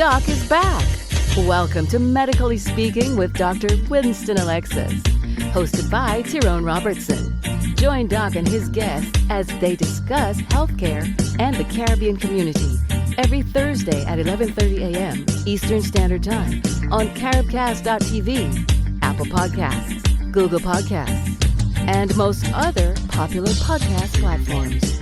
Doc is back. Welcome to Medically Speaking with Dr. Winston Alexis, hosted by Tyrone Robertson. Join Doc and his guests as they discuss healthcare and the Caribbean community every Thursday at 11:30 a.m. Eastern Standard Time on caribcast.tv, Apple Podcasts, Google Podcasts, and most other popular podcast platforms.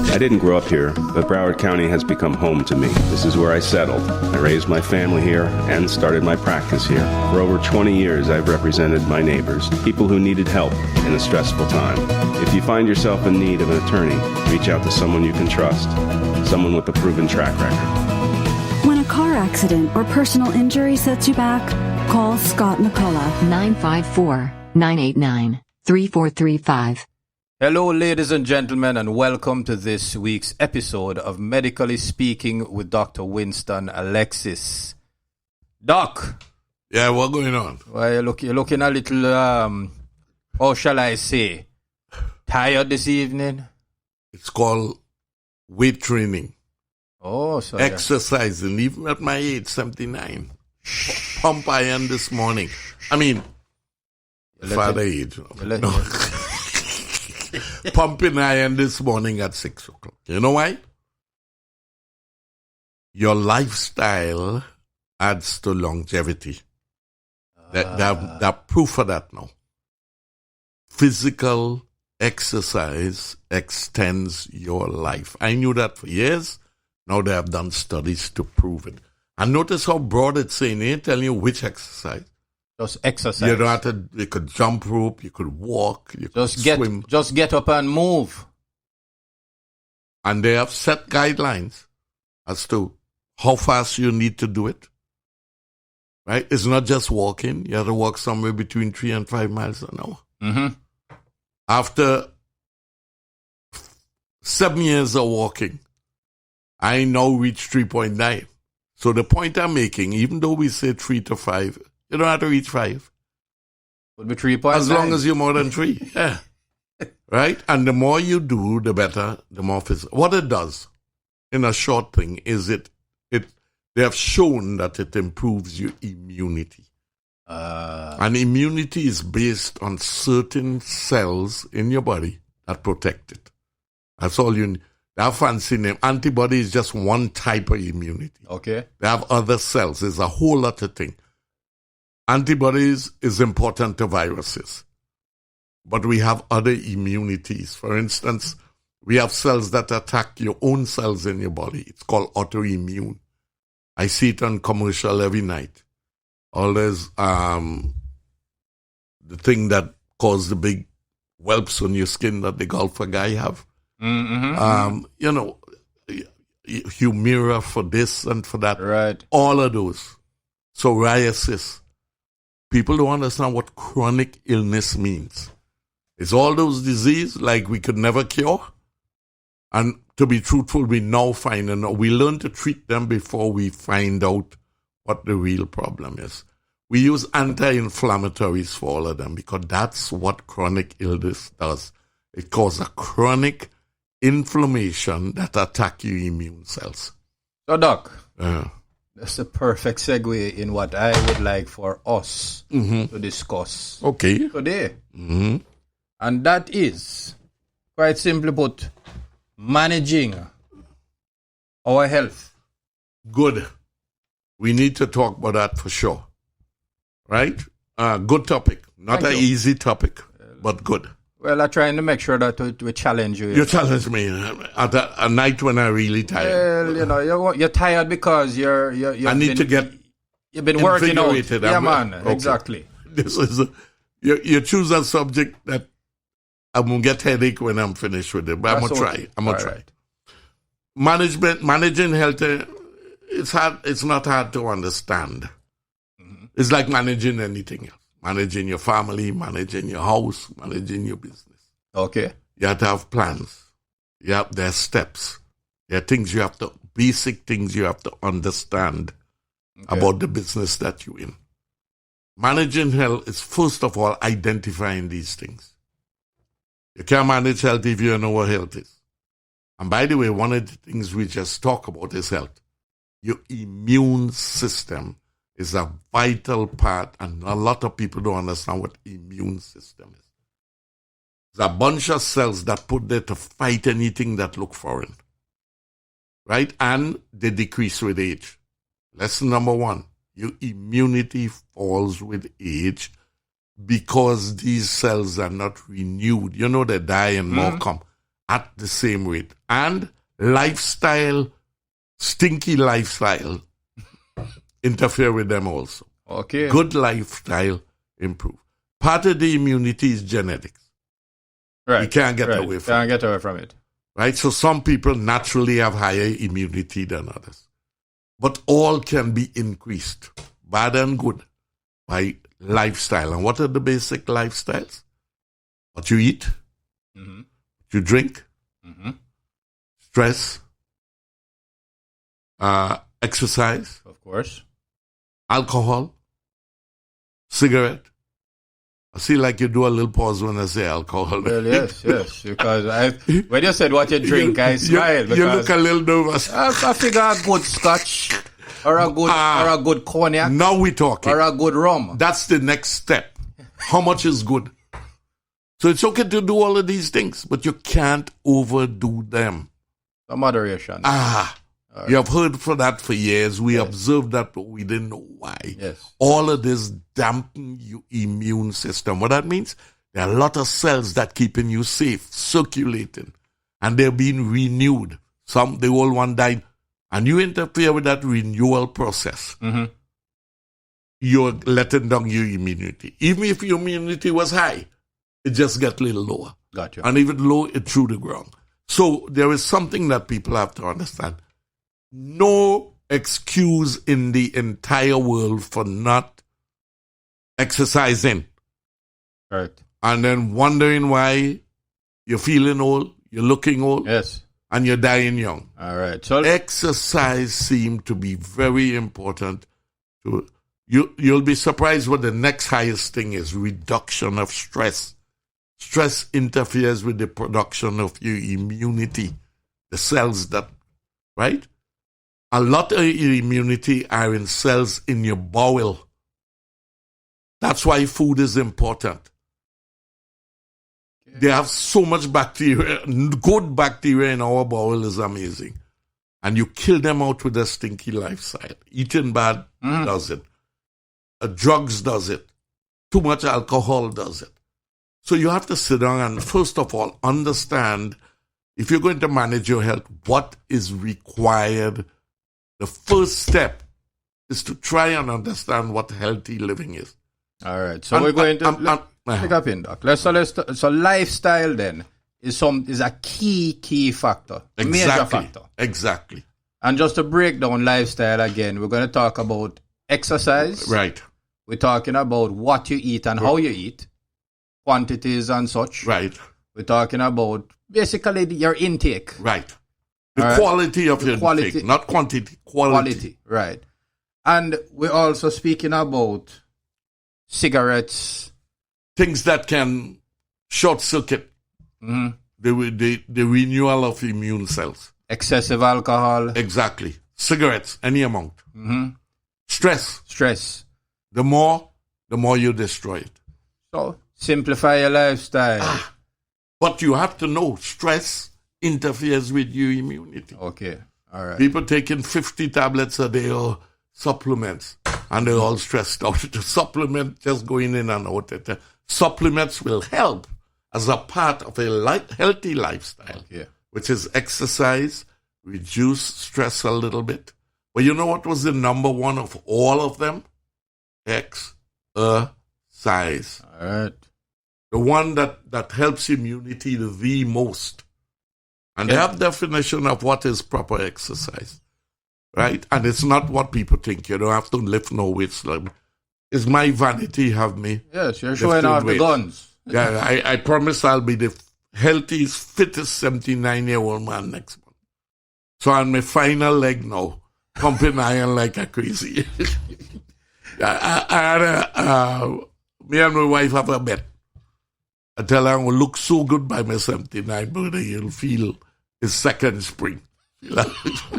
I didn't grow up here, but Broward County has become home to me. This is where I settled. I raised my family here and started my practice here. For over 20 years, I've represented my neighbors, people who needed help in a stressful time. If you find yourself in need of an attorney, reach out to someone you can trust, someone with a proven track record. When a car accident or personal injury sets you back, call Scott McCullough. 954-989-3435. Hello, ladies and gentlemen, and welcome to this week's episode of Medically Speaking with Dr. Winston Alexis. Doc. Yeah, what's going on? Well, you're looking a little, how shall I say, tired this evening? It's called weight training. Oh, so exercising, even at my age, 79. Pump iron this morning. I mean, father age. No. Pumping iron this morning at 6 o'clock. You know why? Your lifestyle adds to longevity. That proof of that now. Physical exercise extends your life. I knew that for years. Now they have done studies to prove it. And notice how broad it's saying. They ain't telling you which exercise. Just exercise. You don't have to, you could jump rope, you could walk, you could swim. Just get up and move. And they have set guidelines as to how fast you need to do it. Right? It's not just walking. You have to walk somewhere between 3 and 5 miles an hour. Mm-hmm. After 7 years of walking, I now reach 3.9. So the point I'm making, even though we say 3 to 5, you don't have to reach 5. Would be 3.9. As long as you're more than 3. Yeah. Right? And the more you do, the better, the more physical. What it does, in a short thing, is they have shown that it improves your immunity. And immunity is based on certain cells in your body that protect it. That's all you need. They have fancy name. Antibody is just one type of immunity. Okay. They have other cells. There's a whole lot of things. Antibodies is important to viruses. But we have other immunities. For instance, we have cells that attack your own cells in your body. It's called autoimmune. I see it on commercial every night. Always the thing that caused the big whelps on your skin that the golfer guy have. Mm-hmm. Humira for this and for that. Right. All of those. Psoriasis. People don't understand what chronic illness means. It's all those diseases like we could never cure. And to be truthful, we now find and we learn to treat them before we find out what the real problem is. We use anti-inflammatories for all of them because that's what chronic illness does. It causes a chronic inflammation that attacks your immune cells. So, Doc, that's a perfect segue in what I would like for us to discuss today. Mm-hmm. And that is, quite simply put, managing our health. Good. We need to talk about that for sure. Right? Good topic. Not an easy topic, but good. Well, I'm trying to make sure that we challenge you. You challenge me at a night when I'm really tired. Well, you're tired because you've been working out. Yeah, man. Okay. Exactly. This is you choose a subject that I'm gonna get headache when I'm finished with it, but I'm gonna try. I'm gonna try. Right. Managing health. It's hard. It's not hard to understand. Mm-hmm. It's like managing anything else. Managing your family, managing your house, managing your business. Okay. You have to have plans. There's steps. There are basic things you have to understand about the business that you're in. Managing health is, first of all, identifying these things. You can't manage health if you don't know what health is. And by the way, one of the things we just talk about is health. Your immune system is a vital part, and a lot of people don't understand what immune system is. It's a bunch of cells that put there to fight anything that look foreign. Right? And they decrease with age. Lesson number 1, your immunity falls with age because these cells are not renewed. You know, they die and more come at the same rate. And lifestyle, stinky lifestyle, interfere with them also. Okay. Good lifestyle improve. Part of the immunity is genetics. Right. You can't get away from it. Can't get away from it. Right? So some people naturally have higher immunity than others. But all can be increased, bad and good, by lifestyle. And what are the basic lifestyles? What you eat, what you drink, stress, exercise, of course, alcohol, cigarette. I see like you do a little pause when I say alcohol. Well, yes, because when you said what you drink, I smiled. You look a little nervous. I figure a good scotch or a good cognac. Now we're talking. Or a good rum. That's the next step. How much is good? So it's okay to do all of these things, but you can't overdo them. The moderation. You have heard for that for years. We observed that, but we didn't know why. Yes. All of this dampen your immune system. What that means, there are a lot of cells that keeping you safe, circulating, and they're being renewed. Some, the old one died, and you interfere with that renewal process. You're letting down your immunity. Even if your immunity was high, it just gets a little lower. Gotcha. And even low, it through the ground. So there is something that people have to understand. No excuse in the entire world for not exercising. Right. And then wondering why you're feeling old, you're looking old, yes, and you're dying young. All right. So exercise seems to be very important. You'll be surprised what the next highest thing is: reduction of stress. Stress interferes with the production of your immunity, the cells that, right? A lot of your immunity are in cells in your bowel. That's why food is important. They have so much bacteria. Good bacteria in our bowel is amazing. And you kill them out with a stinky lifestyle. Eating bad does it. Drugs does it. Too much alcohol does it. So you have to sit down and first of all understand, if you're going to manage your health, what is required. The first step is to try and understand what healthy living is. All right. So we're going to pick up in, Doc. So lifestyle then is a key factor. Major factor. Exactly. And just to break down lifestyle again, we're going to talk about exercise. Right. We're talking about what you eat and how you eat, quantities and such. Right. We're talking about basically your intake. Right. The quality of your intake, not quantity, quality. Right. And we're also speaking about cigarettes. Things that can short circuit the renewal of immune cells. Excessive alcohol. Exactly. Cigarettes, any amount. Stress. The more you destroy it. So simplify your lifestyle. But you have to know, stress interferes with your immunity. Okay. All right. People taking 50 tablets a day or supplements, and they're all stressed out. The supplement just going in and out. Supplements will help as a part of a healthy lifestyle, which is exercise, reduce stress a little bit. But you know what was the number one of all of them? Exercise. All right. The one that helps immunity the most. And they have definition of what is proper exercise, right? And it's not what people think. You don't have to lift no weights. It's my vanity have me. Yes, you're showing off the guns. Yeah, I promise I'll be the healthiest, fittest 79-year-old man next month. So on my final leg now, pumping iron like a crazy. Me and my wife have a bet. I tell her I will look so good by my 79, brother, you'll feel is second spring.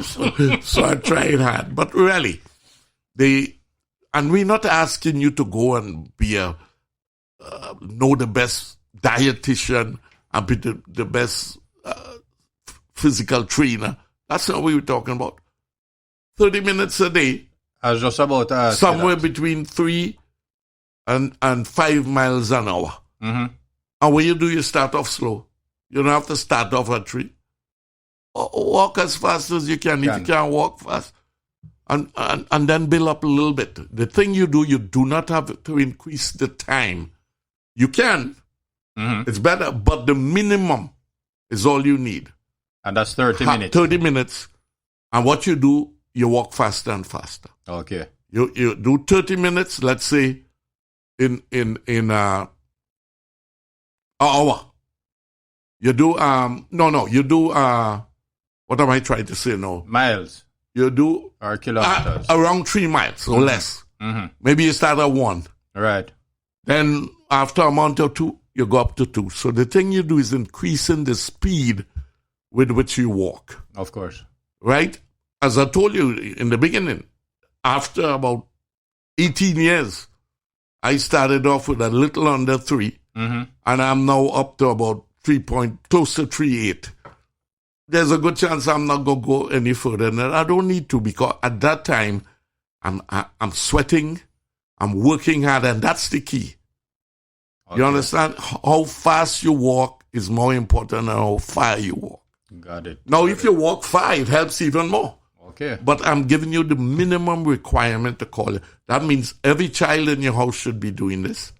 So I tried hard. But really, and we're not asking you to go and be know the best dietitian and be the best physical trainer. That's not what we were talking about. 30 minutes a day. I was just about to ask somewhere between 3 and 5 miles an hour. Mm-hmm. And when you do, you start off slow. You don't have to start off at 3. Walk as fast as you can. If you can't walk fast, and then build up a little bit. The thing you do not have to increase the time. You can. Mm-hmm. It's better, but the minimum is all you need. And that's 30 minutes. 30 minutes. And what you do, you walk faster and faster. Okay. You do 30 minutes, let's say, in an hour. You do, you do, what am I trying to say now? Miles. You do or kilometers. Around 3 miles or less. Mm-hmm. Maybe you start at 1. Right. Then after a month or 2, you go up to 2. So the thing you do is increasing the speed with which you walk. Of course. Right? As I told you in the beginning, after about 18 years, I started off with a little under 3, mm-hmm. and I'm now up to about close to 3.8. There's a good chance I'm not going to go any further than that. I don't need to, because at that time, I'm sweating, I'm working hard, and that's the key. Okay. You understand? How fast you walk is more important than how far you walk. Got it. Now, if you walk far, it helps even more. Okay. But I'm giving you the minimum requirement to call it. That means every child in your house should be doing this.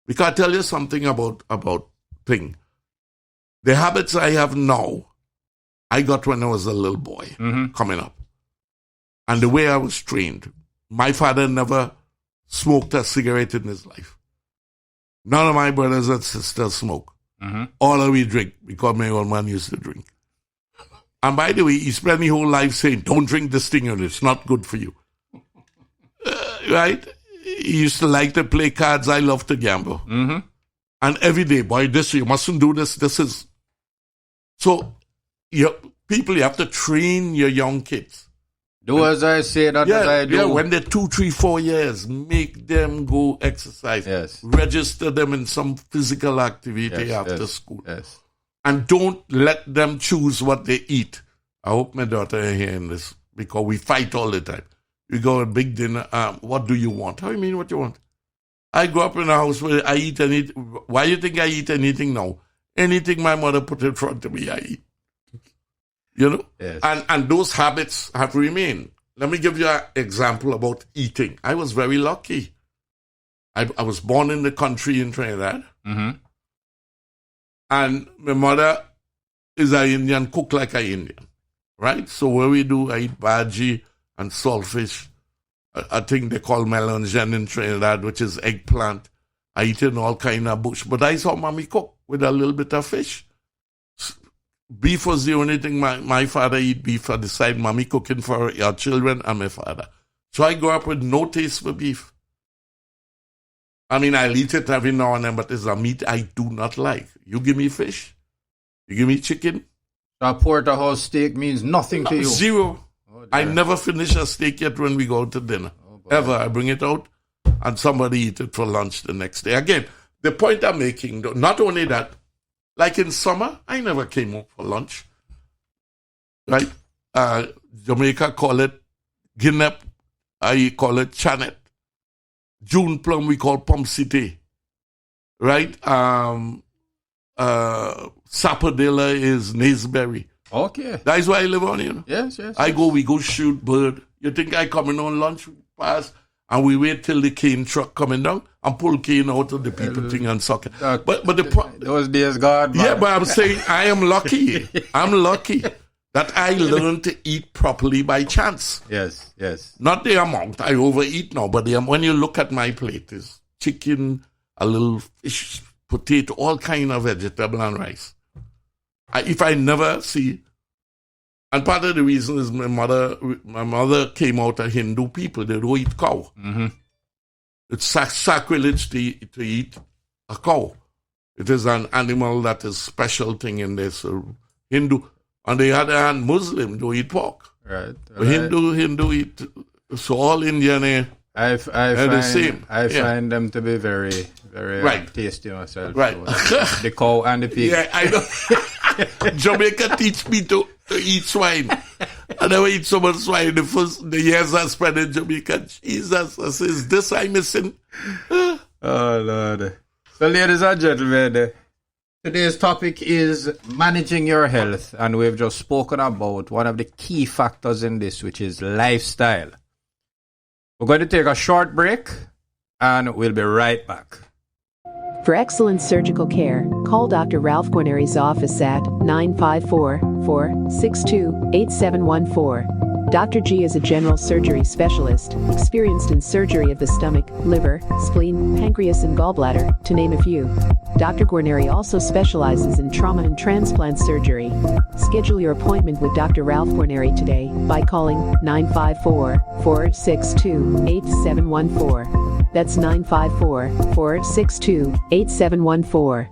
Because I tell you something about thing. The habits I have now, I got when I was a little boy, mm-hmm. coming up. And the way I was trained, my father never smoked a cigarette in his life. None of my brothers and sisters smoke. Mm-hmm. All of we drink, because my old man used to drink. And by the way, he spent his whole life saying, don't drink this thing, and it's not good for you. Right? He used to like to play cards. I love to gamble. Mm-hmm. And every day, boy, you mustn't do this. This is... So, you have to train your young kids. Do as I say, not as I do. Yeah, when they're 2, 3, 4 years, make them go exercise. Yes. Register them in some physical activity after school. Yes. And don't let them choose what they eat. I hope my daughter is hearing this, because we fight all the time. We go to a big dinner. What do you want? How do you mean what you want? I grew up in a house where I eat anything. Why do you think I eat anything now? Anything my mother put in front of me, I eat. You know? Yes. And those habits have remained. Let me give you an example about eating. I was very lucky. I was born in the country in Trinidad. Mm-hmm. And my mother is an Indian, cook like an Indian. Right? So what we do, I eat bhaji and saltfish. I think they call melange in Trinidad, which is eggplant. I eat in all kind of bush. But I saw mommy cook with a little bit of fish. Beef was the only thing my father eat beef on the side. Mommy cooking for your children and my father. So I grew up with no taste for beef. I mean, I'll eat it every now and then, but it's a meat I do not like. You give me fish, you give me chicken. A porterhouse steak means nothing to you. Zero. Oh, I never finish a steak yet when we go to dinner. Ever. I bring it out and somebody eat it for lunch the next day. Again, the point I'm making, though, not only that, like in summer, I never came home for lunch. Right? Jamaica call it guinep. I call it chanet. June plum we call pomsite. Right? Sapodilla is naseberry. Okay. That's why I live on, you know. Yes. We go shoot bird. You think I coming on lunch pass and we wait till the cane truck coming down and pull cane out of the people thing and suck it. But the point, those days gone. Yeah, but I'm saying I am lucky. I'm lucky that I learned to eat properly by chance. Yes. Not the amount I overeat now, but when you look at my plate, is chicken, a little fish, potato, all kind of vegetable and rice. If I never see, and part of the reason is my mother came out of Hindu people. They don't eat cow. Mm-hmm. It's sacrilege to eat a cow. It is an animal that is special thing in this Hindu. On the other hand, Muslim don't eat pork. Right. Hindu eat. So all Indian I find the same. I find them to be very, very tasty myself. Right. So, the cow and the pig. Yeah, I know. Jamaica teach me to eat swine. I never eat so much swine. The years I spent in Jamaica, Jesus, I says, this I'm missing. Oh, Lord. So, ladies and gentlemen, today's topic is managing your health. And we've just spoken about one of the key factors in this, which is lifestyle. We're going to take a short break, and we'll be right back. For excellent surgical care, call Dr. Ralph Guarneri's office at 954-462-8714. Dr. G is a general surgery specialist, experienced in surgery of the stomach, liver, spleen, pancreas, and gallbladder, to name a few. Dr. Guarneri also specializes in trauma and transplant surgery. Schedule your appointment with Dr. Ralph Guarneri today by calling 954-462-8714. That's 954-462-8714.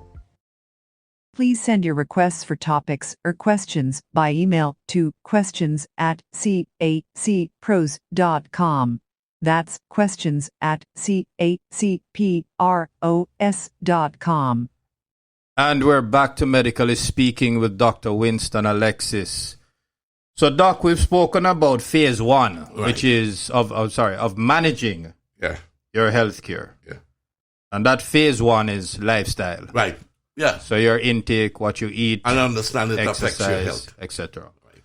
Please send your requests for topics or questions by email to questions@cacpros.com. That's questions@cacpros.com. And we're back to Medically Speaking with Dr. Winston Alexis. So, Doc, we've spoken about phase one, which is of managing your health care. Yeah. And that phase one is lifestyle. Right. Yeah. So your intake, what you eat, and understand it affects your health, etc. Right.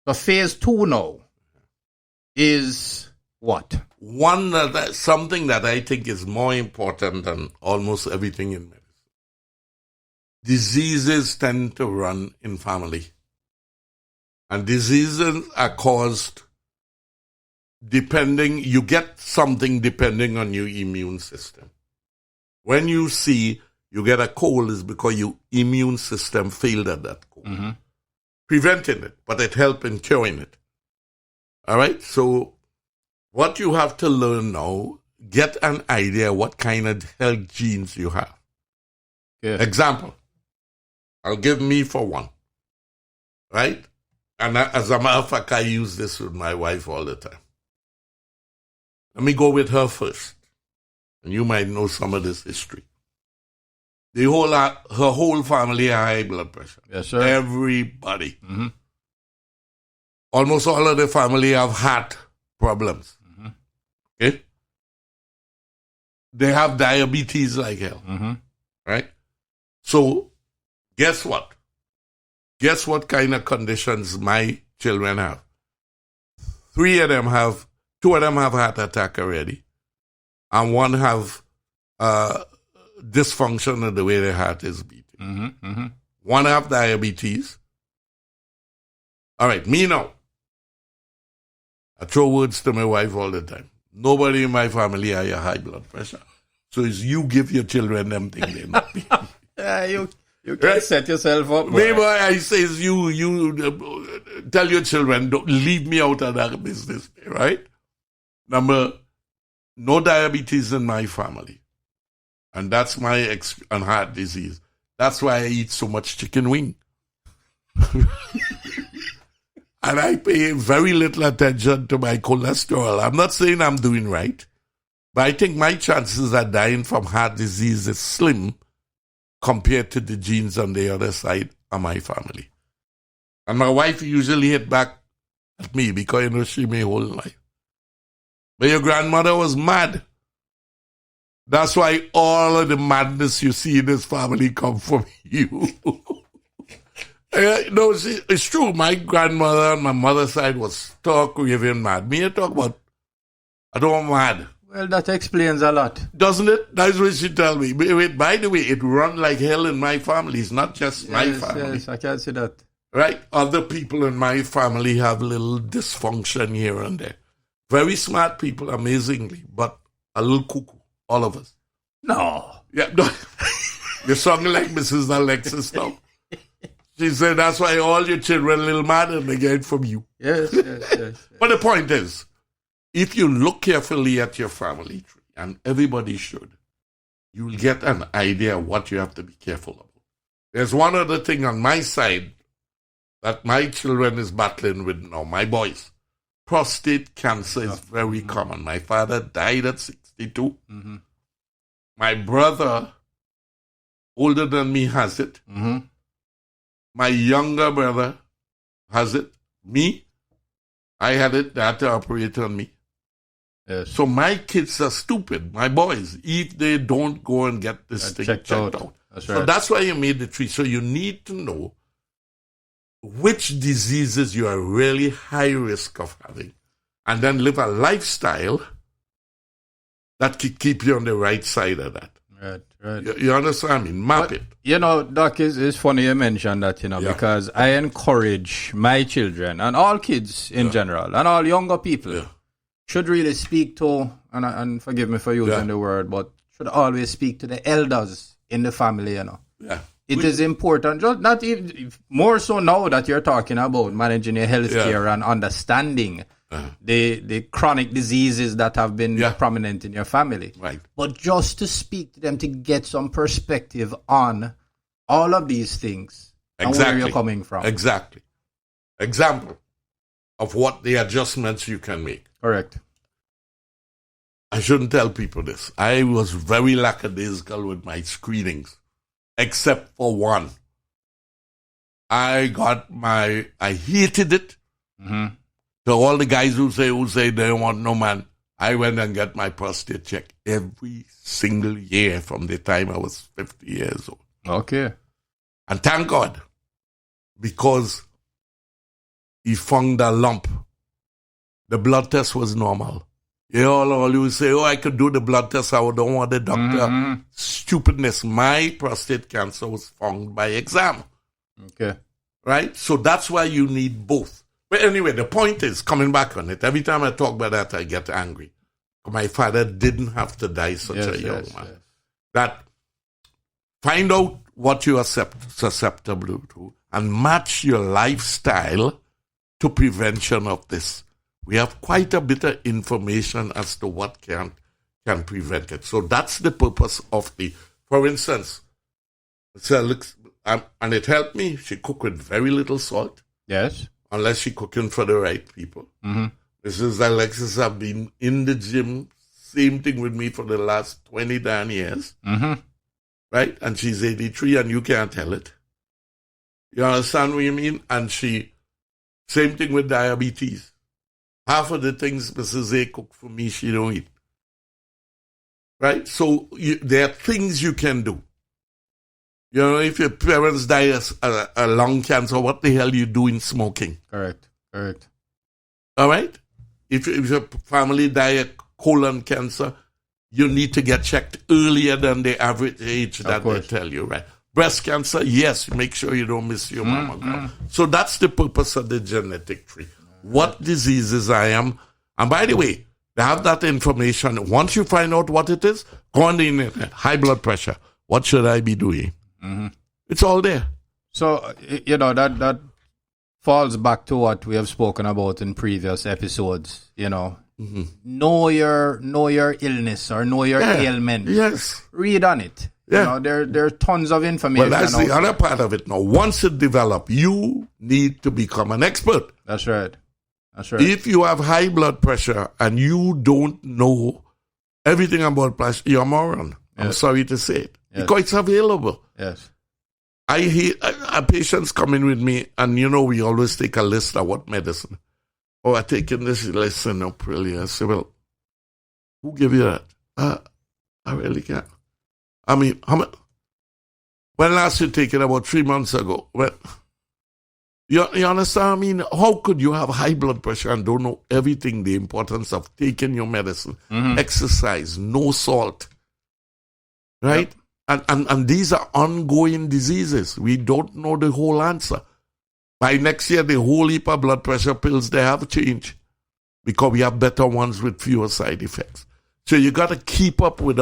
So phase two now is what? Something that I think is more important than almost everything in medicine. Diseases tend to run in family. And diseases are caused you get something depending on your immune system. When you see you get a cold, is because your immune system failed at that cold. Mm-hmm. Preventing it, but it helped in curing it. All right? So what you have to learn now, get an idea what kind of health genes you have. Yeah. Example, I'll give me for one. Right? And as a matter of fact, I use this with my wife all the time. Let me go with her first. And you might know some of this history. Her whole family had high blood pressure. Yes, sir. Everybody. Mm-hmm. Almost all of the family have heart problems. Mm-hmm. Okay? They have diabetes like hell. Mm-hmm. Right? So, guess what? Guess what kind of conditions my children have? Two of them have heart attack already. And one have dysfunction of the way the heart is beating. Mm-hmm. Mm-hmm. One have diabetes. All right, me now. I throw words to my wife all the time. Nobody in my family has high blood pressure. So it's you give your children them things they not be. You can set yourself up. Maybe I says you tell your children, don't leave me out of that business, right? Number, no diabetes in my family. And that's my on heart disease. That's why I eat so much chicken wing. And I pay very little attention to my cholesterol. I'm not saying I'm doing right, but I think my chances of dying from heart disease is slim compared to the genes on the other side of my family. And my wife usually hit back at me because, she my whole life. But your grandmother was mad. That's why all of the madness you see in this family come from you. No, it's true. My grandmother on my mother's side was stark raving mad. Me, I talk about, I don't mad. Well, that explains a lot. Doesn't it? That's what she tell me. By the way, it run like hell in my family. It's not just my family. Yes, I can see that. Right? Other people in my family have little dysfunction here and there. Very smart people, amazingly, but a little cuckoo. All of us. No. Yeah, no. You're sounding like Mrs. Alexis now. She said that's why all your children a little mad and they get it from you. Yes. But the point is, if you look carefully at your family tree, and everybody should, you will get an idea of what you have to be careful about. There's one other thing on my side that my children is battling with now, my boys. Prostate cancer is very common. My father died at 62. Mm-hmm. My brother, older than me, has it. Mm-hmm. My younger brother has it. Me, I had it. They had to operate on me. Yes. So my kids are stupid, my boys, if they don't go and get this thing checked out. That's So right. that's why you made the tree. So you need to know which diseases you are really high risk of having, and then live a lifestyle that could keep you on the right side of that. Right. You understand? I mean, map it. You know, Doc, it's funny you mentioned that, Yeah. because I encourage my children and all kids in general and all younger people should really speak to, and forgive me for using the word, but should always speak to the elders in the family, Yeah. It is important, just not even more so now that you're talking about managing your health care and understanding the chronic diseases that have been prominent in your family. Right. But just to speak to them to get some perspective on all of these things and where you're coming from. Exactly. Example of what the adjustments you can make. Correct. I shouldn't tell people this. I was very lackadaisical with my screenings, except for one. I hated it. Mm-hmm. So all the guys who say they want no man, I went and got my prostate checked every single year from the time I was 50 years old. Okay. And thank God, because he found a lump. The blood test was normal. You all you say, I could do the blood test. I don't want the doctor. Mm-hmm. Stupidness. My prostate cancer was found by exam. Okay. Right? So that's why you need both. But anyway, the point is, coming back on it, every time I talk about that, I get angry. My father didn't have to die such a young man. Yes. That find out what you are susceptible to and match your lifestyle to prevention of this. We have quite a bit of information as to what can prevent it. So that's the purpose of for instance, and it helped me. She cooked with very little salt. Yes. Unless she cooking for the right people. Mm-hmm. Mrs. Alexis have been in the gym, same thing with me for the last 29 years. Mm-hmm. Right? And she's 83 and you can't tell it. You understand what I mean? And same thing with diabetes. Half of the things Mrs. A cook for me, she don't eat. Right? So there are things you can do. You know, if your parents die of a lung cancer, what the hell you doing smoking? Correct. All right? If your family die of colon cancer, you need to get checked earlier than the average age that they tell you, right? Breast cancer, yes, make sure you don't miss your mammogram. So that's the purpose of the genetic tree. What diseases I am. And by the way, they have that information. Once you find out what it is, go on the internet. High blood pressure. What should I be doing? Mm-hmm. It's all there. So, that falls back to what we have spoken about in previous episodes, Mm-hmm. Know your illness or know your ailment. Yes. Read on it. Yeah. There are tons of information. Well, that's the other part of it now. Once it develops, you need to become an expert. That's right. If you have high blood pressure and you don't know everything about pressure, you're a moron. Yes. I'm sorry to say it. Yes. Because it's available. Yes. I hear patients coming with me, and we always take a list of what medicine. Oh, I'm taking this lesson up really. I say, well, who gave you that? I really can't. I mean, when last you take it? About 3 months ago. Well, you understand? I mean, how could you have high blood pressure and don't know everything, the importance of taking your medicine, exercise, no salt, right? Yep. And these are ongoing diseases. We don't know the whole answer. By next year, the whole heap of blood pressure pills, they have changed because we have better ones with fewer side effects. So you got to keep up with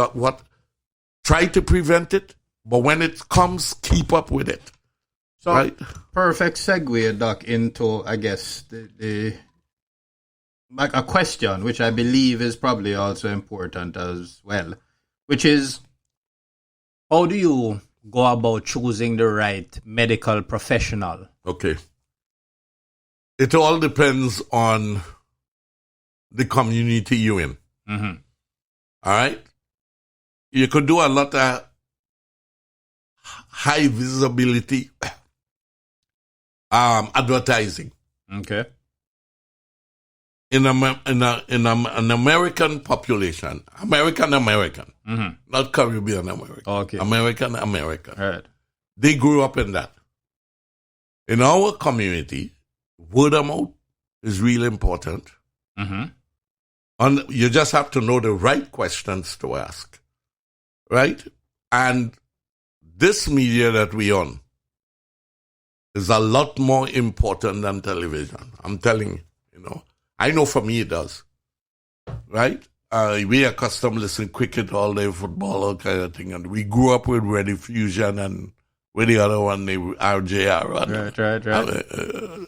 try to prevent it, but when it comes, keep up with it. So, right? Perfect segue, Doc, into, I guess, a question, which I believe is probably also important as well, which is, how do you go about choosing the right medical professional? Okay. it all depends on the community you're in. Mm-hmm. All right? You could do a lot of high visibility advertising. Okay. In an American population, American, Mm-hmm. not Caribbean American. Okay. American. Right. They grew up in that. In our community, word of mouth is really important. Mm-hmm. And you just have to know the right questions to ask. Right? And this media that we on is a lot more important than television. I'm telling you, I know for me it does. Right? We are accustomed to listening cricket all day, football, all kind of thing. And we grew up with Ready Fusion and with the other one, the RJR.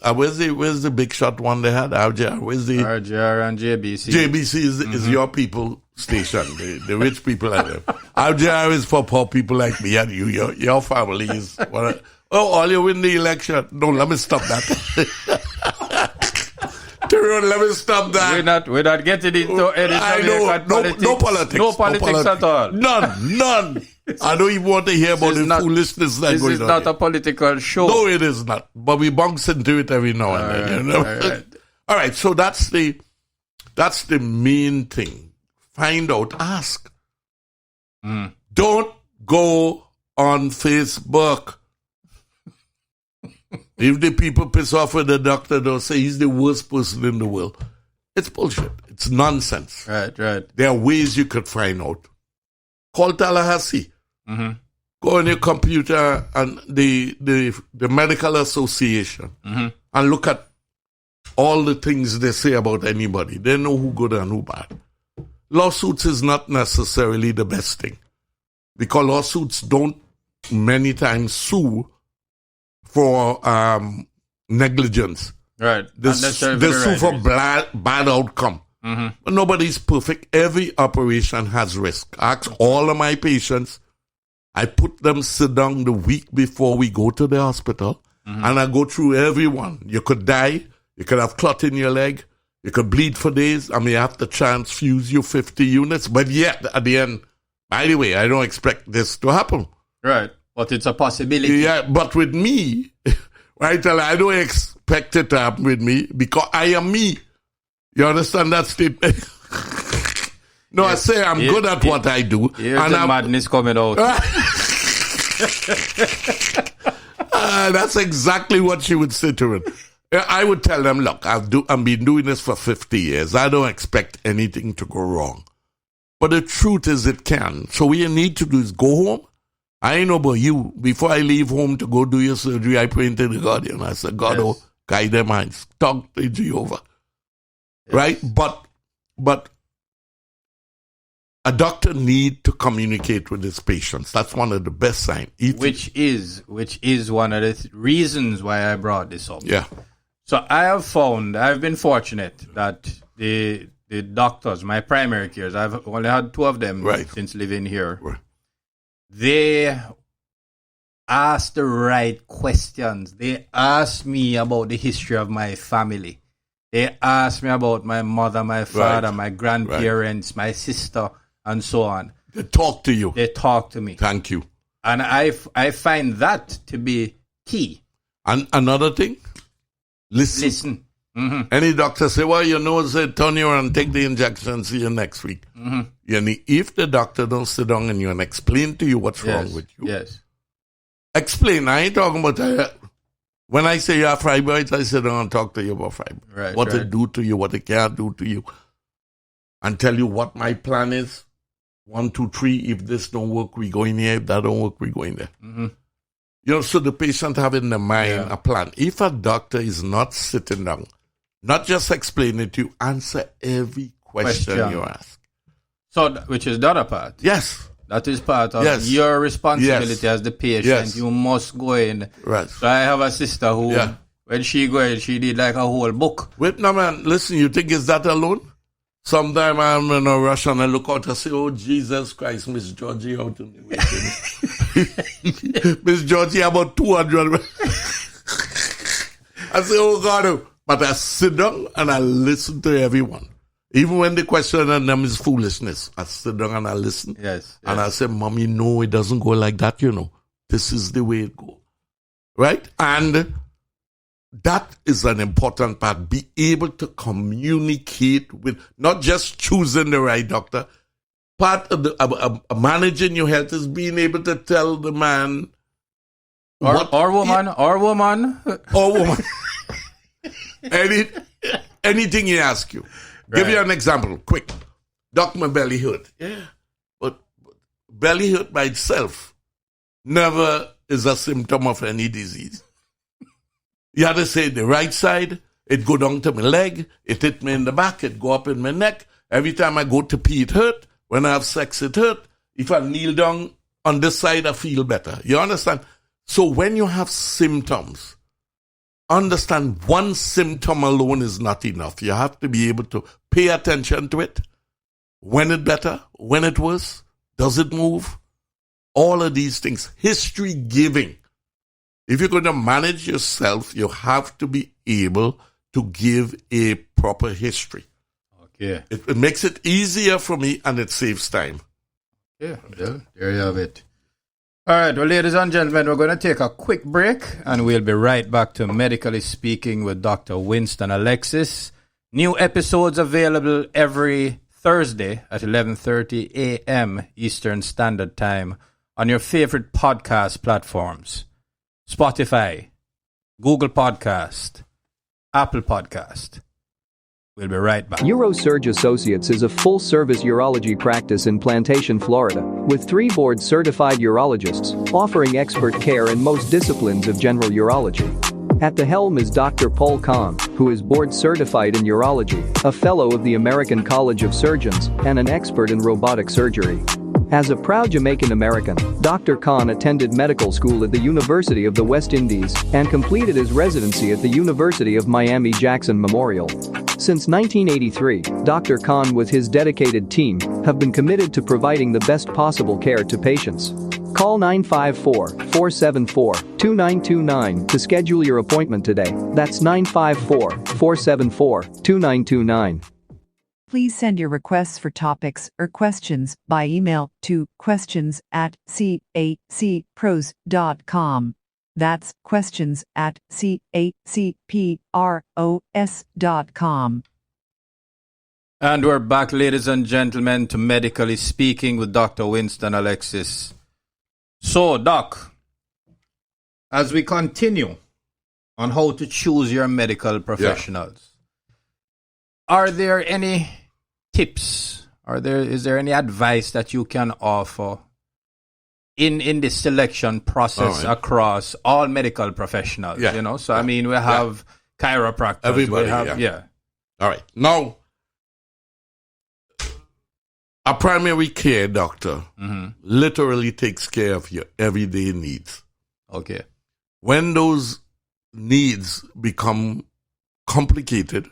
Right. Where's the big shot one they had? RJR. Where's the RJR and JBC? JBC is your people station, the rich people out there. RJR is for poor people like me and you. Your family is. All you win the election. No, let me stop that. Let me stop that. We're not getting into any politics. No politics. No politics at all. None. I don't even want to hear about the foolishness that's going on. This is not a political show. No, it is not. But we bounce into it every now and then. All right. All right. So that's the main thing. Find out. Ask. Mm. Don't go on Facebook. If the people piss off with the doctor, they'll say he's the worst person in the world. It's bullshit. It's nonsense. Right. There are ways you could find out. Call Tallahassee. Mm-hmm. Go on your computer and the Medical Association and look at all the things they say about anybody. They know who good and who bad. Lawsuits is not necessarily the best thing because lawsuits don't many times sue for negligence. Right. They sue for bad outcome. Mm-hmm. But nobody's perfect. Every operation has risk. Ask all of my patients. I put them sit down the week before we go to the hospital, and I go through everyone. You could die. You could have clot in your leg. You could bleed for days. I may have to transfuse you 50 units. But yet, at the end, by the way, I don't expect this to happen. Right. But it's a possibility. Yeah, but with me, right, I don't expect it to happen with me because I am me. You understand that statement? No, yes. I say I'm good at what I do. And the madness coming out. That's exactly what she would say to it. I would tell them, look, I've been doing this for 50 years. I don't expect anything to go wrong. But the truth is it can. So what you need to do is go home. I ain't know about you. Before I leave home to go do your surgery, I pray into the Guardian. I said, God, yes. Guide their minds. Talk to Jehovah. Yes. Right? But a doctor need to communicate with his patients. That's one of the best signs. Which is one of the reasons why I brought this up. Yeah. So I've been fortunate that the doctors, my primary cares, I've only had 2 of them since living here. Right. They ask the right questions. They ask me about the history of my family. They ask me about my mother, my father, my grandparents, my sister, and so on. They talk to you. They talk to me. Thank you. And I find that to be key. And another thing, listen. Mm-hmm. Any doctor say, well, your nose said, turn you around, take the injection, see you next week. Mm-hmm. If the doctor don't sit down and you and explain to you what's wrong with you. Yes. Explain. I ain't talking about when I say you have fibroids, I sit down and talk to you about fibroids. Right, what it do to you, what it can't do to you. And tell you what my plan is. 1, 2, 3. If this don't work, we go in here. If that don't work, we go in there. Mm-hmm. So the patient have in their mind a plan. If a doctor is not sitting down, not just explaining to you, answer every question you ask. So, which is the other part. Yes. That is part of your responsibility as the patient. Yes. You must go in. Right. So I have a sister who, when she go in, she did like a whole book. Wait, no, man. Listen, you think it's that alone? Sometime I'm in a rush and I look out and say, oh, Jesus Christ, Miss Georgie out in the way. Miss Georgie about 200. I say, oh, God, But I sit down and I listen to everyone. Even when the question on them is foolishness, I sit down and I listen. Yes. And I say, Mommy, no, it doesn't go like that, This is the way it goes. Right? And that is an important part. Be able to communicate with, not just choosing the right doctor. Part of the managing your health is being able to tell the man or woman. Anything he asks you. Give you an example, quick. Doc, my belly hurt. Yeah. But belly hurt by itself never is a symptom of any disease. You have to say the right side, it go down to my leg, it hit me in the back, it go up in my neck. Every time I go to pee, it hurt. When I have sex, it hurt. If I kneel down on this side, I feel better. You understand? So when you have symptoms, understand one symptom alone is not enough. You have to be able to pay attention to it. When it better, when it worse, does it move? All of these things. History giving. If you're going to manage yourself, you have to be able to give a proper history. Okay. It makes it easier for me and it saves time. Yeah, well, there you have it. All right, well, ladies and gentlemen, we're going to take a quick break and we'll be right back to Medically Speaking with Dr. Winston Alexis. New episodes available every Thursday at 11:30 a.m. Eastern Standard Time on your favorite podcast platforms. Spotify, Google Podcast, Apple Podcast. We'll be right back. Neurosurge Associates is a full-service urology practice in Plantation, Florida, with 3 board-certified urologists offering expert care in most disciplines of general urology. At the helm is Dr. Paul Kahn, who is board-certified in urology, a fellow of the American College of Surgeons, and an expert in robotic surgery. As a proud Jamaican American, Dr. Khan attended medical school at the University of the West Indies and completed his residency at the University of Miami-Jackson Memorial. Since 1983, Dr. Khan with his dedicated team have been committed to providing the best possible care to patients. Call 954-474-2929 to schedule your appointment today. That's 954-474-2929. Please send your requests for topics or questions by email to questions@cacpros.com. That's questions@cacpros.com. And we're back, ladies and gentlemen, to Medically Speaking with Dr. Winston Alexis. So, Doc, as we continue on how to choose your medical professionals, are there any tips? Is there any advice that you can offer in this selection process across all medical professionals? Yeah. So I mean, we have chiropractors. Everybody. All right. Now, a primary care doctor literally takes care of your everyday needs. Okay. When those needs become complicated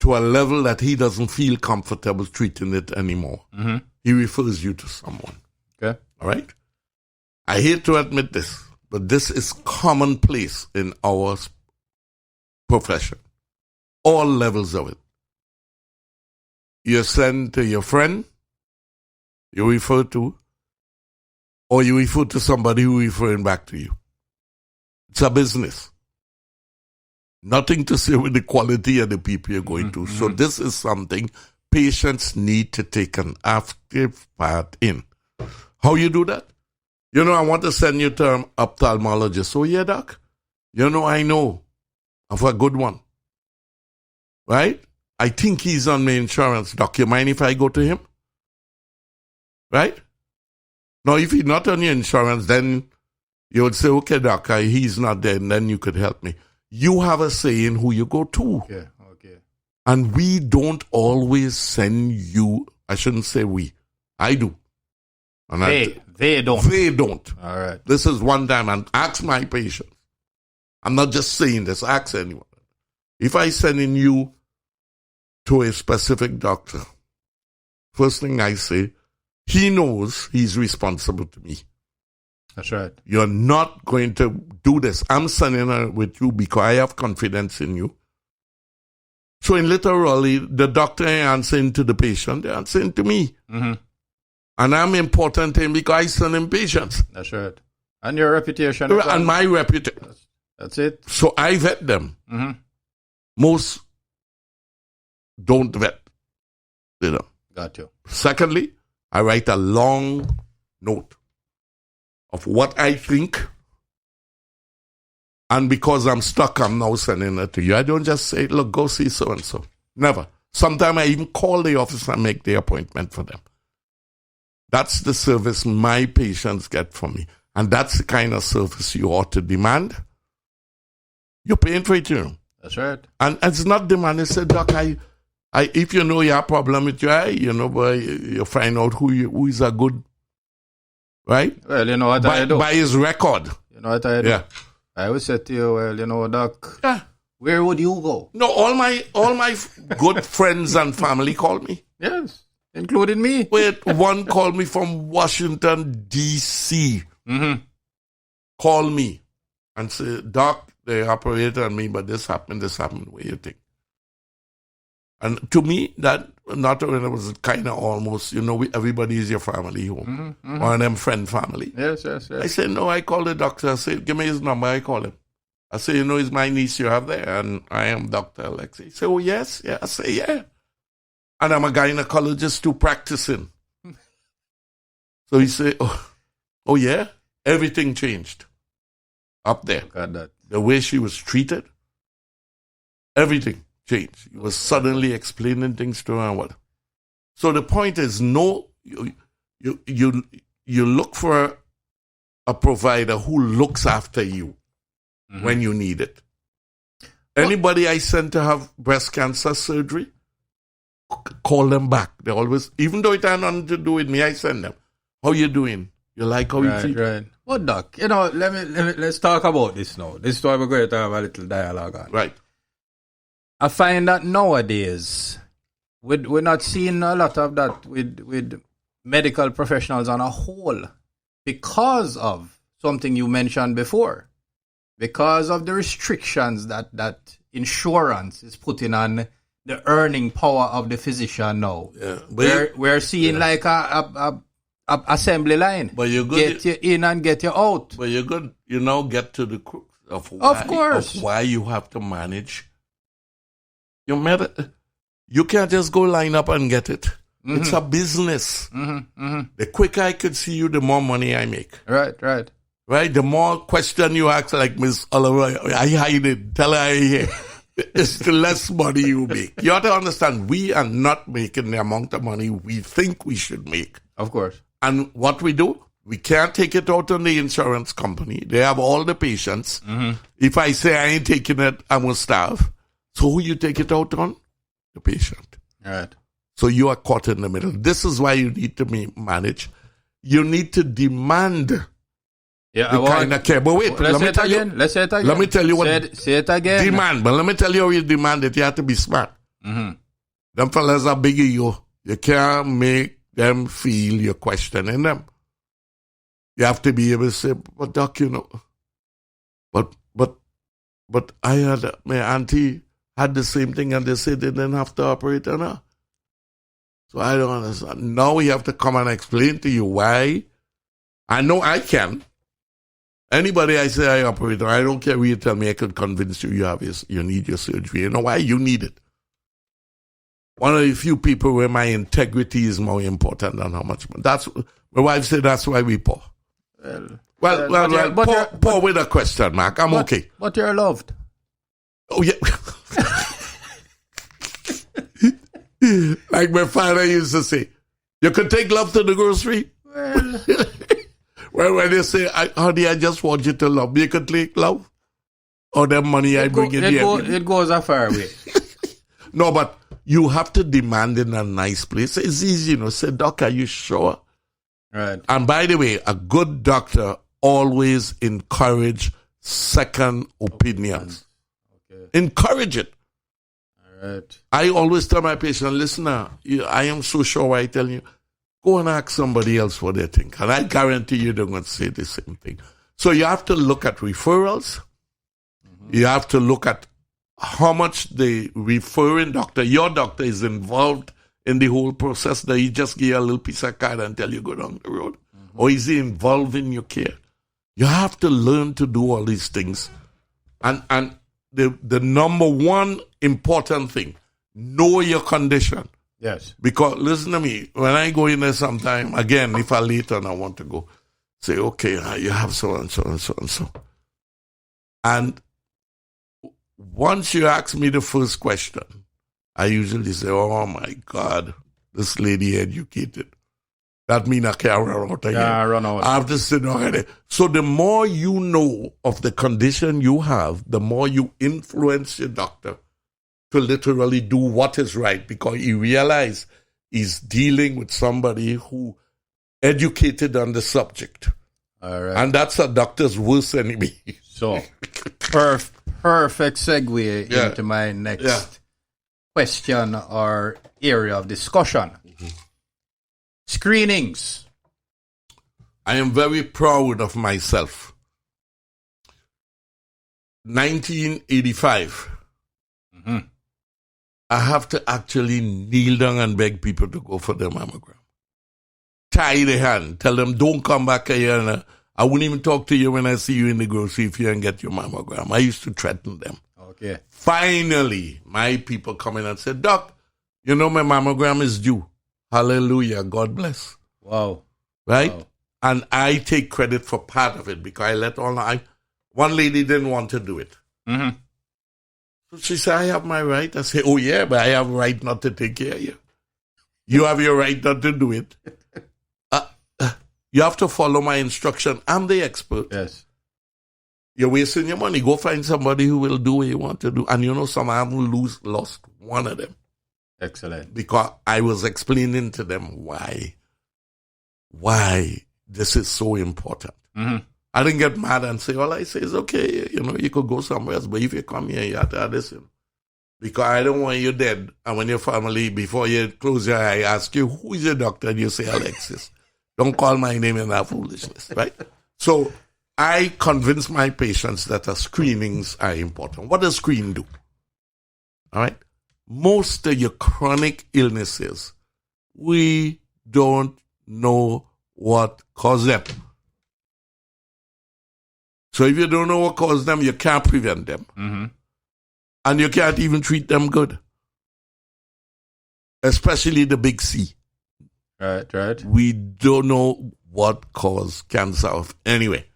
to a level that he doesn't feel comfortable treating it anymore, he refers you to someone. Okay. All right? I hate to admit this, but this is commonplace in our profession. All levels of it. You send to your friend, you refer to, or you refer to somebody who referring back to you. It's a business. Nothing to say with the quality of the people you're going to. So this is something patients need to take an active part in. How you do that? I want to send you to an ophthalmologist. Oh, yeah, doc. I know of a good one. Right? I think he's on my insurance. Doc, you mind if I go to him? Right? Now, if he's not on your insurance, then you would say, okay, doc, he's not there, and then you could help me. You have a say in who you go to. Okay. And we don't always send you, I shouldn't say we, I do. And they don't. They don't. All right. This is one time, and ask my patients. I'm not just saying this, ask anyone. If I send in you to a specific doctor, first thing I say, he knows he's responsible to me. That's right. You're not going to do this. I'm sending her with you because I have confidence in you. So in literally, the doctor ain't answering to the patient, they're answering to me. Mm-hmm. And I'm important to him because I send him patients. That's right. And your reputation. And my reputation. That's it. So I vet them. Mm-hmm. Most don't vet. Got you. Secondly, I write a long note of what I think. And because I'm stuck, I'm now sending it to you. I don't just say, look, go see so-and-so. Never. Sometimes I even call the office and make the appointment for them. That's the service my patients get from me. And that's the kind of service you ought to demand. You're paying for it, you know. That's right. And it's not demand. It's a doc, if you know you have a problem with your eye, you know, but you find out who is a good, right? Well, you know what I do. By his record. You know what I do? Yeah. I would say to you, well, you know, doc, where would you go? No, all my good friends and family call me. Yes, including me. Wait, one called me from Washington, D.C. Mm-hmm. Call me and say, doc, they operated on me, but this happened, what do you think? And to me, that not only was kind of almost, you know, everybody is your family home. Mm-hmm. Or them friend family. Yes. I said, no, I call the doctor. I said, give me his number. I call him. I say, you know, it's my niece you have there, and I am Dr. Alexis. He said, oh, yes. Yeah. I say, yeah. And I'm a gynecologist too, practicing. So he said, oh, yeah? Everything changed up there. Got that. The way she was treated, everything changed. He was suddenly explaining things to her and what. So the point is, no, you look for a provider who looks after you when you need it. Anybody I send to have breast cancer surgery, call them back. They always, even though it had nothing to do with me, I send them. How you doing? You like how you treat? Right. Well, doc, you know, let's talk about this now. This is why we're going to have a little dialogue on. Right. I find that nowadays, we're not seeing a lot of that with medical professionals on a whole because of something you mentioned before. Because of the restrictions that insurance is putting on the earning power of the physician now. Yeah, we're seeing like a assembly line. But you're good. Get you in and get you out. But you're good. You now get to the crux of why you have to manage your You can't just go line up and get it. Mm-hmm. It's a business. Mm-hmm. Mm-hmm. The quicker I could see you, the more money I make. Right. Right? The more question you ask, like Miss Oliver, I hide it. Tell her I hear. It's the less money you make. You have to understand, we are not making the amount of money we think we should make. Of course. And what we do, we can't take it out on the insurance company. They have all the patients. Mm-hmm. If I say I ain't taking it, I will starve. So who you take it out on? The patient. Right. So you are caught in the middle. This is why you need to manage. You need to demand kind of care. But wait, let's say it again. Let me tell you what. Say it again. Demand. But let me tell you how you demand it. You have to be smart. Mm-hmm. Them fellas are big ego. You can't make them feel you're questioning them. You have to be able to say, but doc, you know, but I had, my auntie had the same thing and they said they didn't have to operate on her. So I don't understand. Now we have to come and explain to you why. I know I can. Anybody I say I operate on, I don't care who you tell me, I could convince you you need your surgery. You know why? You need it. One of the few people where my integrity is more important than how much money. That's my wife said. That's why we pour. Pour with a question mark. I'm okay. But you're loved. Oh yeah. Like my father used to say, you could take love to the grocery. Well, when they say, honey, I just want you to love me, you could take love. Or the money I bring in here. It goes a far way. No, but you have to demand in a nice place. It's easy, you know. Say, doc, are you sure? Right. And by the way, a good doctor always encourage second opinions. Okay. Encourage it. All right. I always tell my patient, listen, I am so sure I tell you, go and ask somebody else what they think. And I guarantee you they're going to say the same thing. So you have to look at referrals. Mm-hmm. You have to look at how much the referring doctor, your doctor, is involved in the whole process, that he just give you a little piece of card and tell you go down the road? Or is he involved in your care? You have to learn to do all these things. And the number one important thing, know your condition. Yes. Because, listen to me, when I go in there sometime, again, if I later and I want to go, say, okay, you have so and so and so and so. And once you ask me the first question, I usually say, oh my God, this lady educated. That means I can't run out again. Yeah, run out. I have to sit down there. So the more you know of the condition you have, the more you influence your doctor to literally do what is right, because he realizes he's dealing with somebody who educated on the subject. All right. And that's a doctor's worst enemy. So, perfect segue into my next question or area of discussion. Screenings. I am very proud of myself. 1985. I have to actually kneel down and beg people to go for their mammogram. Tie their hand. Tell them, don't come back here. And I wouldn't even talk to you when I see you in the grocery if you don't get your mammogram. I used to threaten them. Okay. Finally, my people come in and say, Doc, you know my mammogram is due. Hallelujah. God bless. Wow. Right? Wow. And I take credit for part of it because I let one lady didn't want to do it. Mm-hmm. So she said, I have my right. I say, oh yeah, but I have a right not to take care of you. You have your right not to do it. You have to follow my instruction. I'm the expert. Yes. You're wasting your money. Go find somebody who will do what you want to do. And you know, some I haven't lost one of them. Excellent. Because I was explaining to them why this is so important. Mm-hmm. I didn't get mad and say, all I say is, okay, you know, you could go somewhere else, but if you come here, you have to listen. Because I don't want you dead. And when your family, before you close your eye, ask you, who is your doctor? And you say, Alexis. Don't call my name in that foolishness, right? So I convince my patients that screenings are important. What does screen do? All right? Most of your chronic illnesses, we don't know what caused them. So if you don't know what caused them, you can't prevent them. Mm-hmm. And you can't even treat them good. Especially the big C. Right. We don't know what caused cancer. Anyway,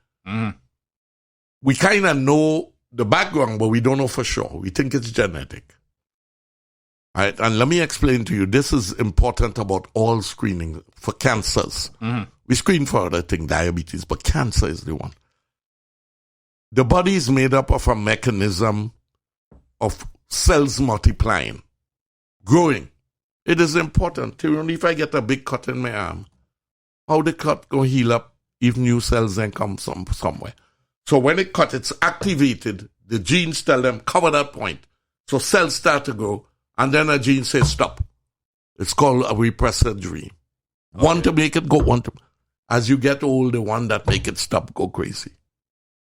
we kind of know the background, but we don't know for sure. We think it's genetic. All right, and let me explain to you, this is important about all screening for cancers. Mm-hmm. We screen for other things, diabetes, but cancer is the one. The body is made up of a mechanism of cells multiplying, growing. It is important to, if I get a big cut in my arm, how the cut go heal up if new cells then come somewhere. So when it cut, it's activated. The genes tell them, cover that point. So cells start to grow, and then a gene says, stop. It's called a repressor gene. Okay. One to make it go, one to... As you get old, the one that make it stop go crazy.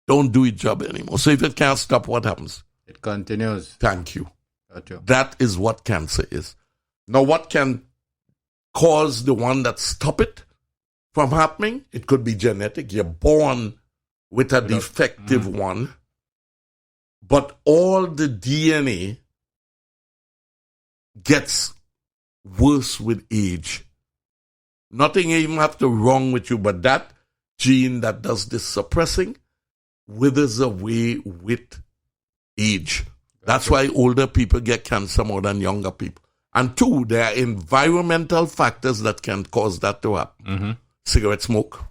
Don't do its job anymore. So if it can't stop, what happens? It continues. Thank you. Gotcha. That is what cancer is. Now, what can cause the one that stop it from happening? It could be genetic. You're born with a defective one. But all the DNA gets worse with age. Nothing even have to wrong with you, but that gene that does this suppressing withers away with age. That's why older people get cancer more than younger people. And two, there are environmental factors that can cause that to happen. Mm-hmm. Cigarette smoke.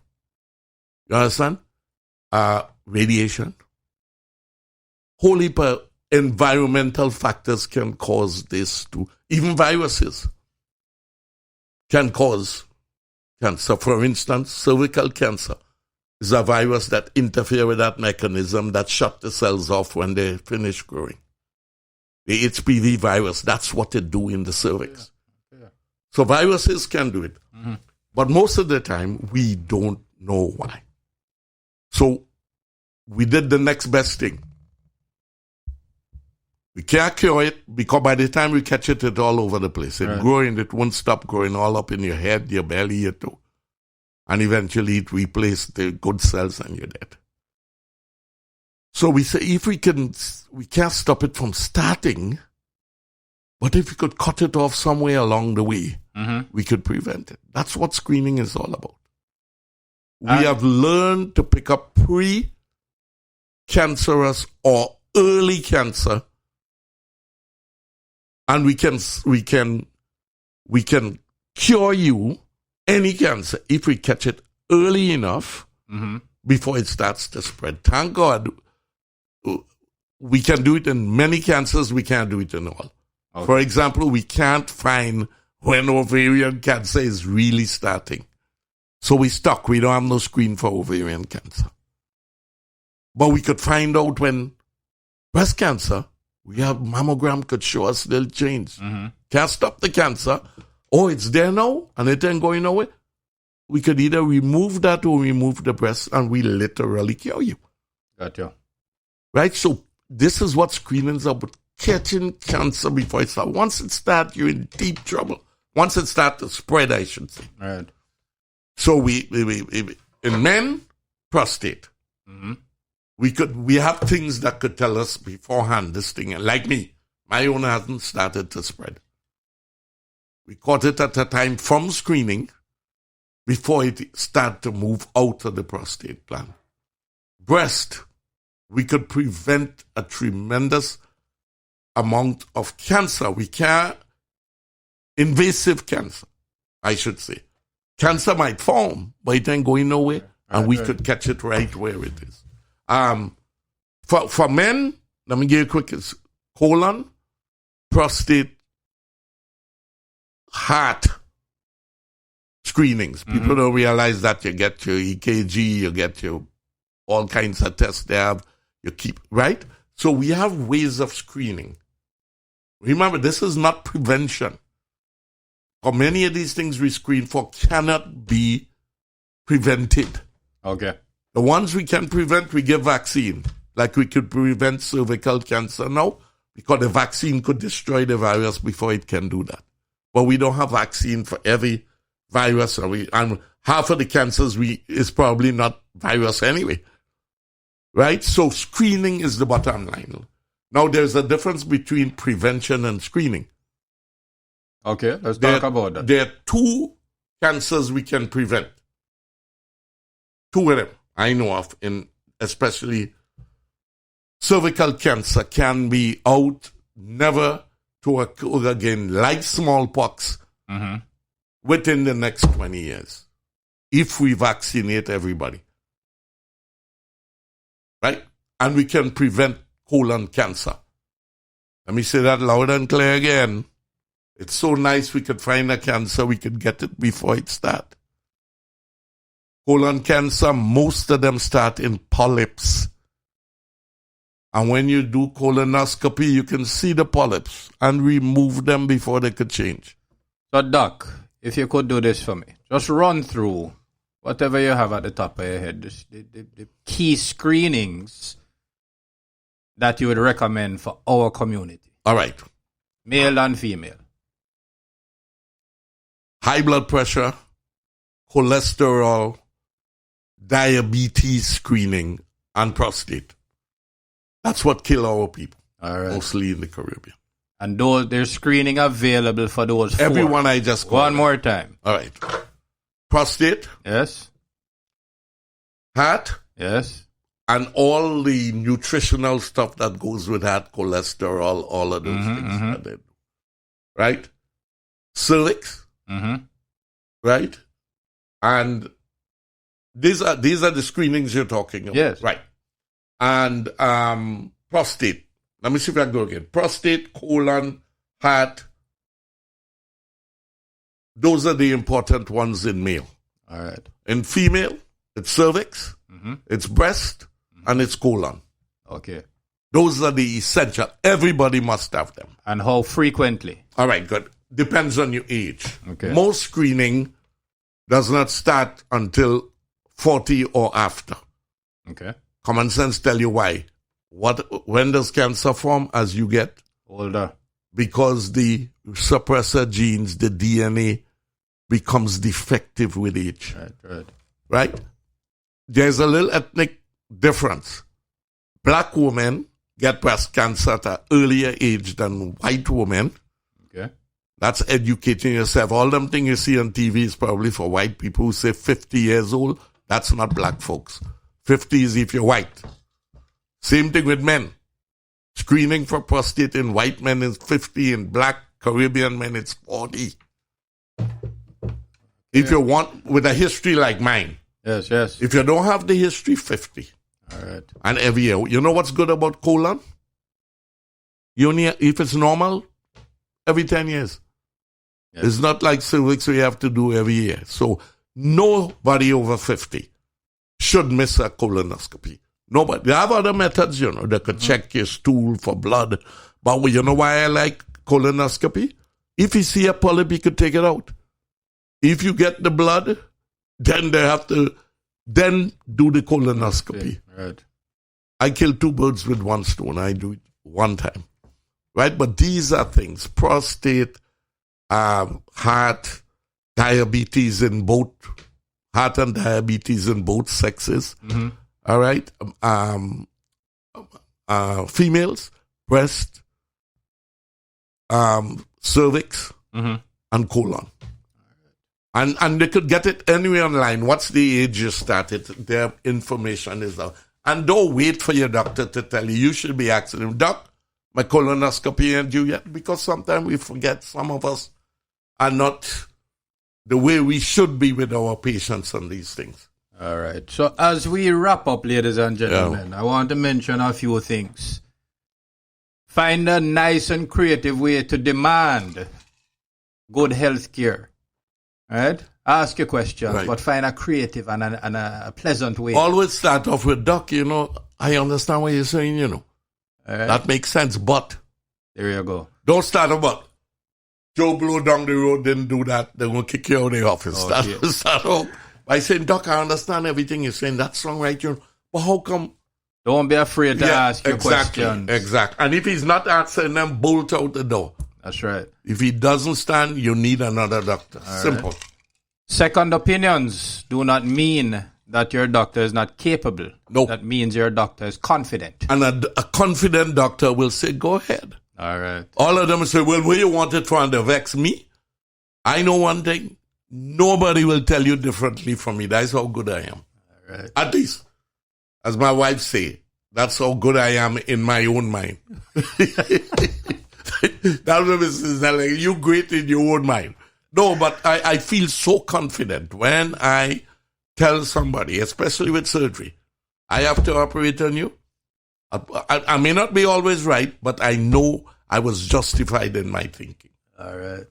You understand? Radiation. Whole heap of environmental factors can cause this too. Even viruses can cause cancer. For instance, cervical cancer is a virus that interferes with that mechanism that shut the cells off when they finish growing. The HPV virus, that's what they do in the cervix. Yeah. So viruses can do it. Mm-hmm. But most of the time, we don't know why. So we did the next best thing. We can't cure it because by the time we catch it, it's all over the place. It's growing, it won't stop growing all up in your head, your belly, your toe. And eventually it replaces the good cells and you're dead. So we say if we can't stop it from starting, but if we could cut it off somewhere along the way, we could prevent it. That's what screening is all about. We have learned to pick up pre-cancerous or early cancer, and we can cure you any cancer if we catch it early enough before it starts to spread. Thank God we can do it in many cancers, we can't do it in all. Okay. For example, we can't find when ovarian cancer is really starting. So we stuck. We don't have no screen for ovarian cancer. But we could find out when breast cancer, we have mammogram could show us little change. Can't stop the cancer. Oh, it's there now and it ain't going nowhere. We could either remove that or remove the breast and we literally cure you. Got you. Right? So this is what screening is about. Catching cancer before it starts. Once it starts, you're in deep trouble. Once it starts to spread, I should say. Right. So we in men, prostate. We have things that could tell us beforehand this thing. Like me, my own hasn't started to spread. We caught it at a time from screening before it started to move out of the prostate gland. Breast, we could prevent a tremendous amount of cancer. We can't, invasive cancer, I should say. Cancer might form, but it ain't going nowhere, and we could catch it right where it is. For men, let me give you a quick colon, prostate, heart screenings. People don't realize that you get your EKG, you get your all kinds of tests they have, you keep, right? So we have ways of screening. Remember, this is not prevention. For many of these things we screen for cannot be prevented. Okay. The ones we can prevent, we give vaccine. Like we could prevent cervical cancer now, because the vaccine could destroy the virus before it can do that. But we don't have vaccine for every virus, and half of the cancers is probably not virus anyway. Right? So screening is the bottom line. Now there's a difference between prevention and screening. Okay, let's talk about that. There are two cancers we can prevent. Two of them I know of, especially cervical cancer can be out, never to occur again, like smallpox, within the next 20 years, if we vaccinate everybody. Right? And we can prevent colon cancer. Let me say that loud and clear again. It's so nice we could find a cancer, we could get it before it starts. Colon cancer, most of them start in polyps. And when you do colonoscopy, you can see the polyps and remove them before they could change. So, Doc, if you could do this for me, just run through whatever you have at the top of your head, the key screenings that you would recommend for our community. All right. Male and female. High blood pressure, cholesterol, diabetes screening, and prostate. That's what kill our people, mostly in the Caribbean. And there's screening available for those four. Everyone I just called. One more time. All right. Prostate. Yes. Heart. Yes. And all the nutritional stuff that goes with that, cholesterol, all of those things that they do. Right? Cervix. Right? And these are the screenings you're talking about. Yes. Right. And prostate. Let me see if I can go again. Prostate, colon, heart. Those are the important ones in male. All right. In female, it's cervix, it's breast, and it's colon. Okay. Those are the essential. Everybody must have them. And how frequently? All right, good. Depends on your age. Okay. Most screening does not start until 40 or after. Okay. Common sense tell you why. When does cancer form? As you get Older. Because the suppressor genes, the DNA, becomes defective with age. Right? There's a little ethnic difference. Black women get breast cancer at an earlier age than white women. Okay. That's educating yourself. All them things you see on TV is probably for white people who say 50 years old. That's not black folks. 50 is if you're white. Same thing with men. Screening for prostate in white men is 50, in black Caribbean men it's 40. If you want, with a history like mine. Yes, yes. If you don't have the history, 50. All right. And every year. You know what's good about colon? You only, if it's normal, every 10 years. Yes. It's not like cervix we have to do every year. So nobody over 50 should miss a colonoscopy. Nobody. They have other methods, you know, they could check your stool for blood. But you know why I like colonoscopy? If you see a polyp, you could take it out. If you get the blood, then they have to then do the colonoscopy. Right. I kill two birds with one stone. I do it one time. Right? But these are things. Prostate, heart, diabetes in both, heart and diabetes in both sexes. Mm-hmm. All right? Females, breast, cervix, and colon. And they could get it anywhere online. What's the age you started? Their information is out. And don't wait for your doctor to tell you. You should be asking him, Doc, my colonoscopy ain't due yet. Because sometimes we forget, some of us are not the way we should be with our patients on these things. All right. So as we wrap up, ladies and gentlemen, I want to mention a few things. Find a nice and creative way to demand good health care. Right? Ask your questions, but find a creative and a pleasant way. Always start off with, Doc, you know, I understand what you're saying, you know. Right. That makes sense, but. There you go. Don't start off, but. Joe Blow down the road didn't do that. They're going to kick you out of the office. Okay. Start off by saying, Doc, I understand everything you're saying. That's wrong, right? You know, but how come? Don't be afraid to ask your questions. Exactly. And if he's not answering them, bolt out the door. That's right. If he doesn't stand, you need another doctor. All Simple. Right. Second opinions do not mean that your doctor is not capable. No. That means your doctor is confident. And a confident doctor will say, go ahead. All right. All of them say, well, where you want it from to vex me? I know one thing. Nobody will tell you differently from me. That's how good I am. All right. At least, as my wife say, that's how good I am in my own mind. That's what is like, you great in your own mind. No, but I feel so confident when I tell somebody, especially with surgery, I have to operate on you. I may not be always right, but I know I was justified in my thinking. All right.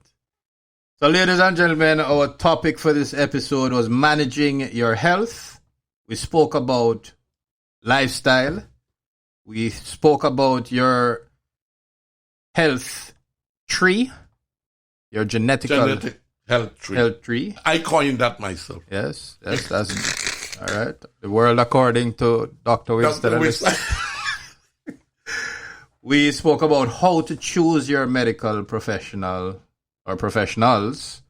So, ladies and gentlemen, our topic for this episode was managing your health. We spoke about lifestyle. We spoke about your health tree, your genetic health tree. I coined that myself. Yes, that's all right. The world according to Dr. Winston. We spoke about how to choose your medical professional or professionals.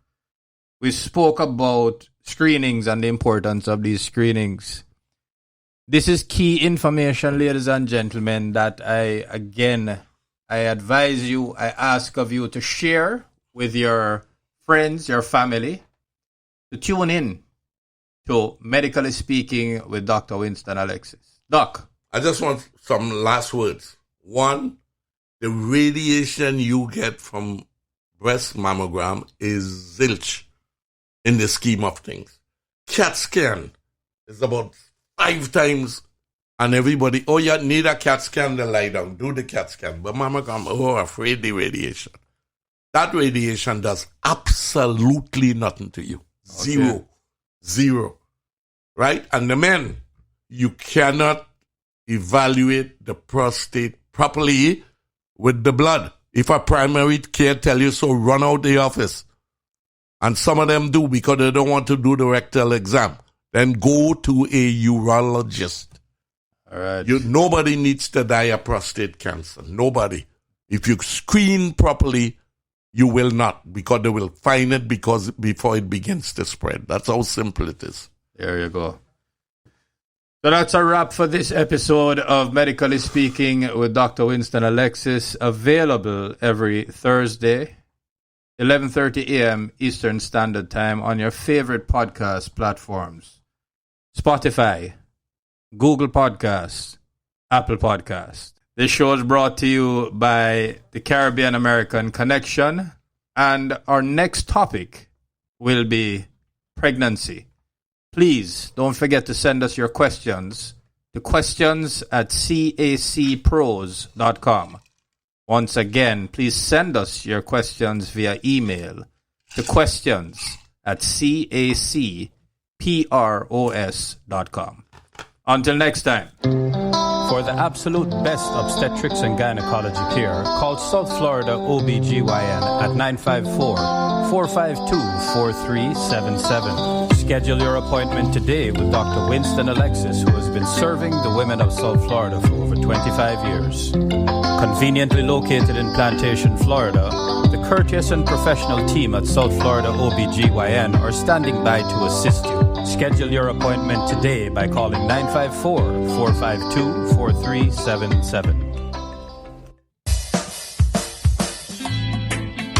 We spoke about screenings and the importance of these screenings. This is key information, ladies and gentlemen, that I advise you, I ask of you to share with your friends, your family, to tune in to Medically Speaking with Dr. Winston Alexis. Doc. I just want some last words. One, the radiation you get from breast mammogram is zilch in the scheme of things. CAT scan is about 5 times, and everybody, you need a CAT scan to lie down. Do the CAT scan. But mammogram, afraid the radiation. That radiation does absolutely nothing to you. Okay. Zero. Right? And the men, you cannot evaluate the prostate properly with the blood. If a primary care tell you so, run out the office. And some of them do because they don't want to do the rectal exam. Then go to a urologist. All right. Nobody needs to die of prostate cancer. Nobody. If you screen properly, you will not, because they will find it before it begins to spread. That's how simple it is. There you go. So that's a wrap for this episode of Medically Speaking with Dr. Winston Alexis, available every Thursday, 11:30 a.m. Eastern Standard Time on your favorite podcast platforms. Spotify, Google Podcasts, Apple Podcasts. This show is brought to you by the Caribbean American Connection, and our next topic will be pregnancy. Please don't forget to send us your questions to questions@cacpros.com. Once again, please send us your questions via email to questions@cacpros.com. Until next time. For the absolute best obstetrics and gynecology care, call South Florida OBGYN at 954-452-4377. Schedule your appointment today with Dr. Winston Alexis, who has been serving the women of South Florida for over 25 years. Conveniently located in Plantation, Florida, the courteous and professional team at South Florida OBGYN are standing by to assist you. Schedule your appointment today by calling 954-452-4377.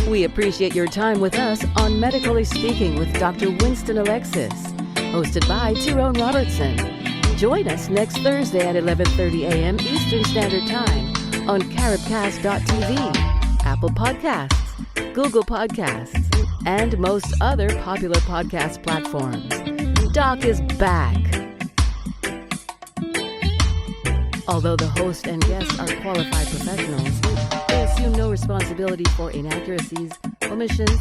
We appreciate your time with us on Medically Speaking with Dr. Winston Alexis, hosted by Tyrone Robertson. Join us next Thursday at 11:30 a.m. Eastern Standard Time on caribcast.tv, Apple Podcasts, Google Podcasts, and most other popular podcast platforms. Doc is back. Although the host and guests are qualified professionals, they assume no responsibility for inaccuracies, omissions,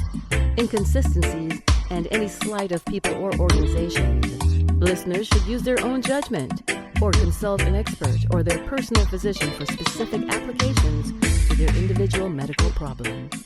inconsistencies, and any slight of people or organizations. Listeners should use their own judgment or consult an expert or their personal physician for specific applications to their individual medical problems.